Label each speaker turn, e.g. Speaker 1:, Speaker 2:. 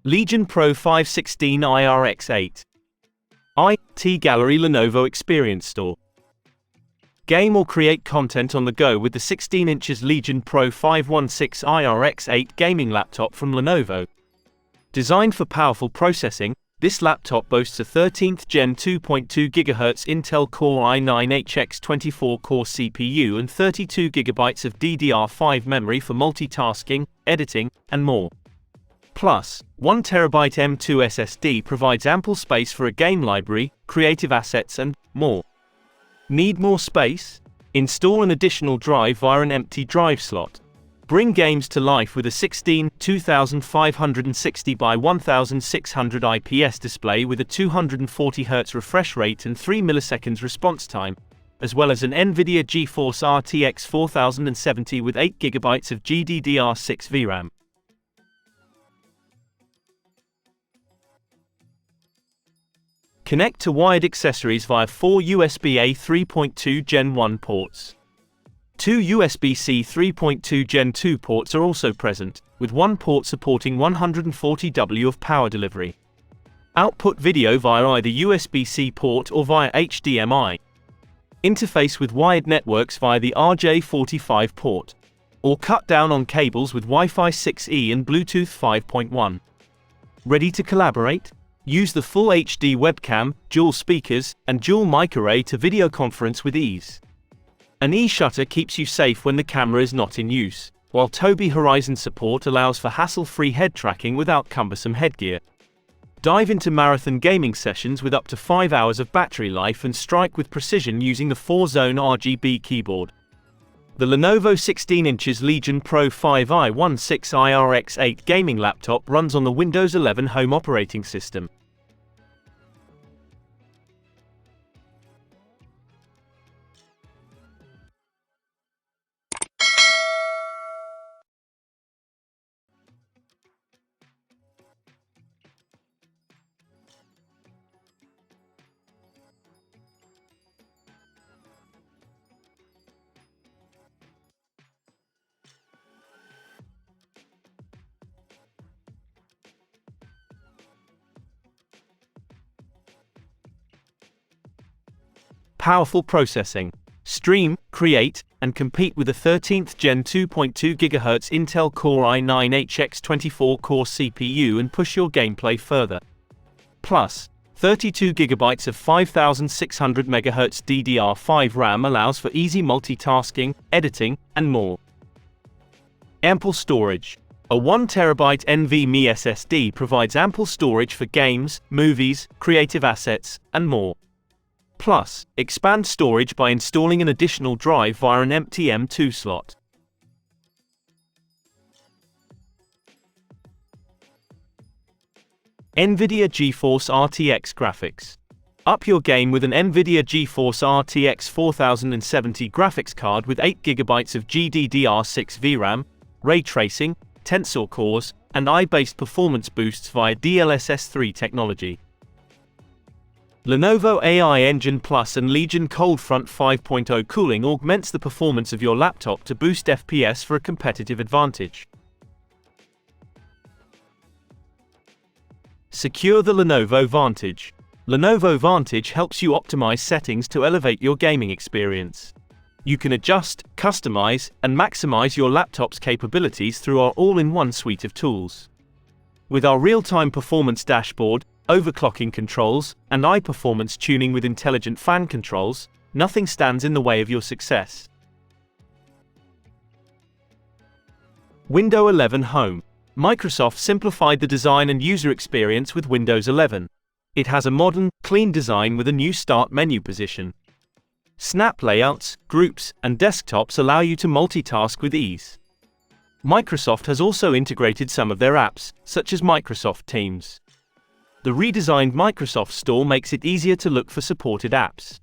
Speaker 1: Legion Pro 516 IRX8. IT Gallery Lenovo Experience Store. Game or create content on the go with the 16 inches Legion Pro 516 IRX8 gaming laptop from Lenovo. Designed for powerful processing, this laptop boasts a 13th Gen 2.2 GHz Intel Core i9-HX 24-core CPU and 32 GB of DDR5 memory for multitasking, editing, and more. Plus, 1 TB M.2 SSD provides ample space for a game library, creative assets, and more. Need more space? Install an additional drive via an empty drive slot. Bring games to life with a 16 2560 by 1600 IPS display with a 240 Hz refresh rate and 3 milliseconds response time, as well as an NVIDIA GeForce RTX 4070 with 8 GB of GDDR6 VRAM. Connect to wired accessories via 4 USB-A 3.2 Gen 1 ports. 2 USB-C 3.2 Gen 2 ports are also present, with one port supporting 140 W of power delivery. Output video via either USB-C port or via HDMI. Interface with wired networks via the RJ45 port. Or cut down on cables with Wi-Fi 6E and Bluetooth 5.1. Ready to collaborate? Use the full HD webcam, dual speakers, and dual mic array to video conference with ease. An e-shutter keeps you safe when the camera is not in use, while Tobii Horizon support allows for hassle-free head tracking without cumbersome headgear. Dive into marathon gaming sessions with up to 5 hours of battery life and strike with precision using the 4-zone RGB keyboard. The Lenovo 16 inches Legion Pro 5i16 IRX8 gaming laptop runs on the Windows 11 home operating system. Powerful processing. Stream, create, and compete with a 13th Gen 2.2 GHz Intel Core i9-HX 24-core CPU and push your gameplay further. Plus, 32 GB of 5600 MHz DDR5 RAM allows for easy multitasking, editing, and more. Ample storage. A 1 TB NVMe SSD provides ample storage for games, movies, creative assets, and more. Plus, expand storage by installing an additional drive via an empty M.2 slot. NVIDIA GeForce RTX graphics. Up your game with an NVIDIA GeForce RTX 4070 graphics card with 8 GB of GDDR6 VRAM, ray tracing, tensor cores, and AI-based performance boosts via DLSS 3 technology. Lenovo AI Engine Plus and Legion Coldfront 5.0 cooling augments the performance of your laptop to boost FPS for a competitive advantage. Secure the Lenovo Vantage. Lenovo Vantage helps you optimize settings to elevate your gaming experience. You can adjust, customize, and maximize your laptop's capabilities through our all-in-one suite of tools. With our real-time performance dashboard, overclocking controls, and eye-performance tuning with intelligent fan controls, nothing stands in the way of your success. Windows 11 Home. Microsoft simplified the design and user experience with Windows 11. It has a modern, clean design with a new Start menu position. Snap layouts, groups, and desktops allow you to multitask with ease. Microsoft has also integrated some of their apps, such as Microsoft Teams. The redesigned Microsoft Store makes it easier to look for supported apps.